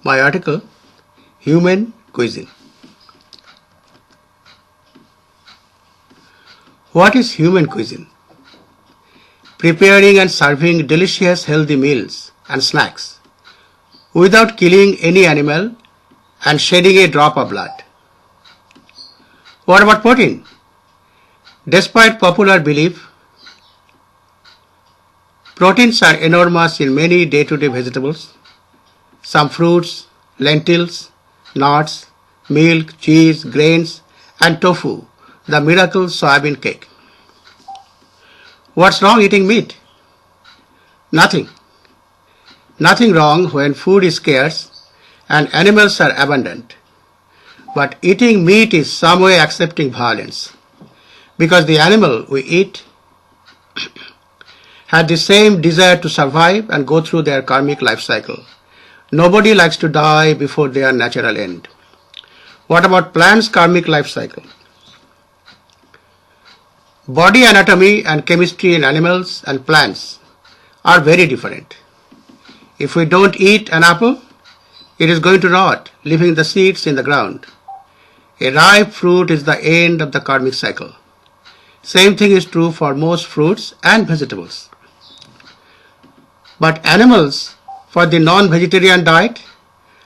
my article, Human Cuisine. What is human cuisine? Preparing and serving delicious healthy meals and snacks without killing any animal and shedding a drop of blood. What about protein? Despite popular belief, proteins are enormous in many day-to-day vegetables, some fruits, lentils, nuts, milk, cheese, grains, and tofu, the miracle soybean cake. What's wrong eating meat? Nothing. Nothing wrong when food is scarce and animals are abundant. But eating meat is some way accepting violence, because the animal we eat had the same desire to survive and go through their karmic life cycle. Nobody likes to die before their natural end. What about plants' karmic life cycle? Body anatomy and chemistry in animals and plants are very different. If we don't eat an apple, it is going to rot, leaving the seeds in the ground. A ripe fruit is the end of the karmic cycle. Same thing is true for most fruits and vegetables. But animals, for the non-vegetarian diet,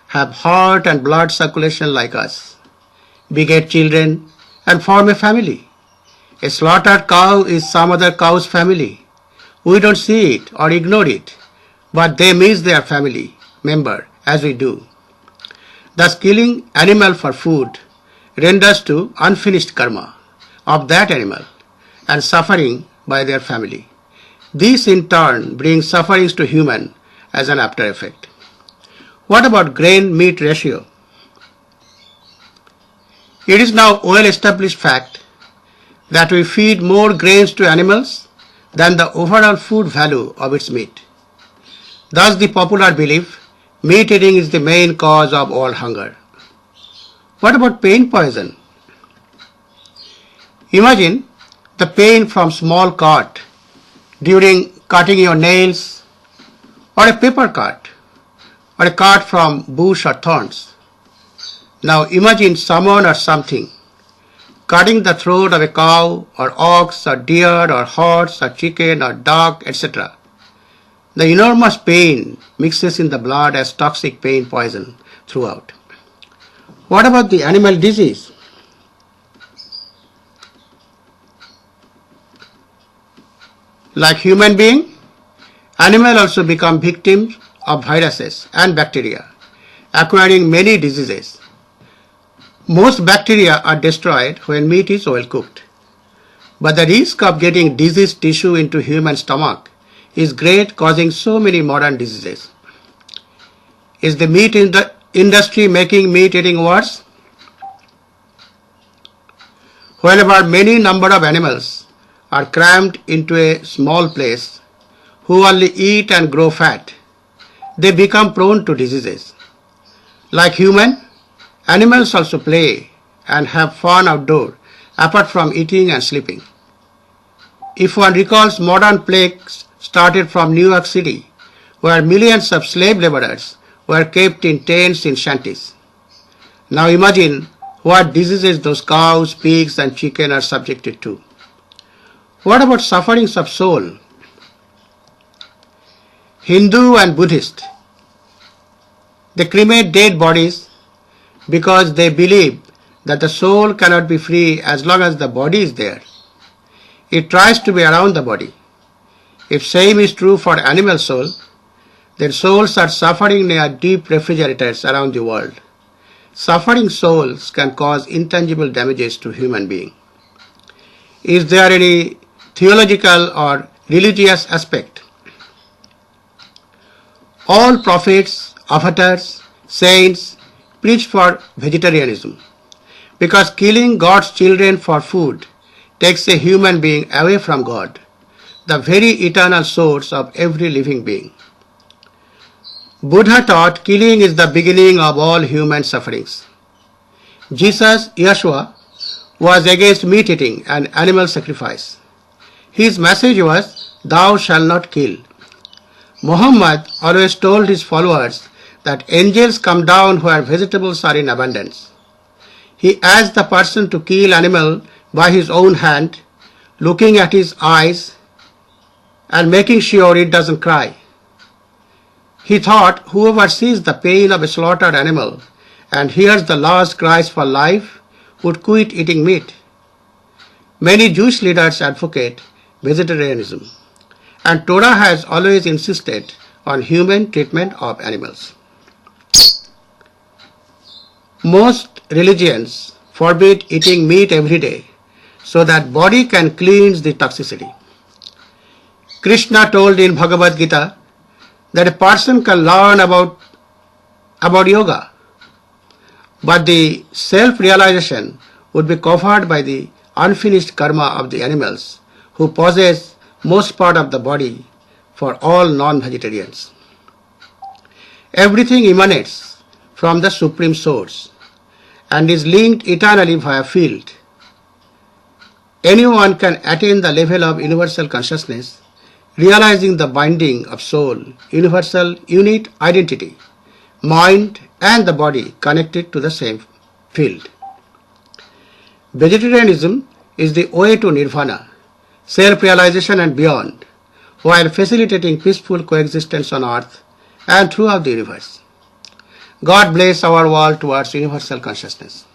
have heart and blood circulation like us, beget children, and form a family. A slaughtered cow is some other cow's family. We don't see it or ignore it, but they miss their family member as we do. Thus, killing animal for food renders to unfinished karma of that animal and suffering by their family. This in turn brings sufferings to human as an after effect. What about grain-meat ratio? It is now well established fact that we feed more grains to animals than the overall food value of its meat. Thus the popular belief, meat eating is the main cause of all hunger. What about pain poison? Imagine the pain from small cut during cutting your nails, or a paper cut, or a cut from bush or thorns. Now imagine someone or something cutting the throat of a cow or ox or deer or horse or chicken or dog, etc. The enormous pain mixes in the blood as toxic pain poison throughout. What about the animal disease? Like human being, animals also become victims of viruses and bacteria, acquiring many diseases. Most bacteria are destroyed when meat is well cooked. But the risk of getting diseased tissue into human stomach is great, causing so many modern diseases. Is the meat industry making meat eating worse? Whenever many number of animals are crammed into a small place who only eat and grow fat, they become prone to diseases. Like human, animals also play and have fun outdoor apart from eating and sleeping. If one recalls, modern plagues started from New York City, where millions of slave laborers were kept in tents in shanties. Now imagine what diseases those cows, pigs and chicken are subjected to. What about sufferings of soul? Hindu and Buddhist, they cremate dead bodies because they believe that the soul cannot be free as long as the body is there. It tries to be around the body. If same is true for animal soul, then souls are suffering near deep refrigerators around the world. Suffering souls can cause intangible damages to human being. Is there any theological or religious aspect? All prophets, avatars, saints preach for vegetarianism, because killing God's children for food takes a human being away from God, the very eternal source of every living being. Buddha taught killing is the beginning of all human sufferings. Jesus, Yeshua, was against meat eating and animal sacrifice. His message was, "Thou shalt not kill." Muhammad always told his followers that angels come down where vegetables are in abundance. He asks the person to kill animal by his own hand, looking at his eyes and making sure it doesn't cry. He thought whoever sees the pain of a slaughtered animal and hears the last cries for life would quit eating meat. Many Jewish leaders advocate vegetarianism, and Torah has always insisted on human treatment of animals. Most religions forbid eating meat every day so that body can cleanse the toxicity. Krishna told in Bhagavad Gita that a person can learn about yoga, but the self-realization would be covered by the unfinished karma of the animals who possess most part of the body for all non-vegetarians. Everything emanates from the Supreme Source and is linked eternally via field. Anyone can attain the level of universal consciousness, realizing the binding of soul, universal unit identity, mind and the body connected to the same field. Vegetarianism is the way to nirvana, self-realization and beyond, while facilitating peaceful coexistence on earth and throughout the universe. God bless our world towards universal consciousness.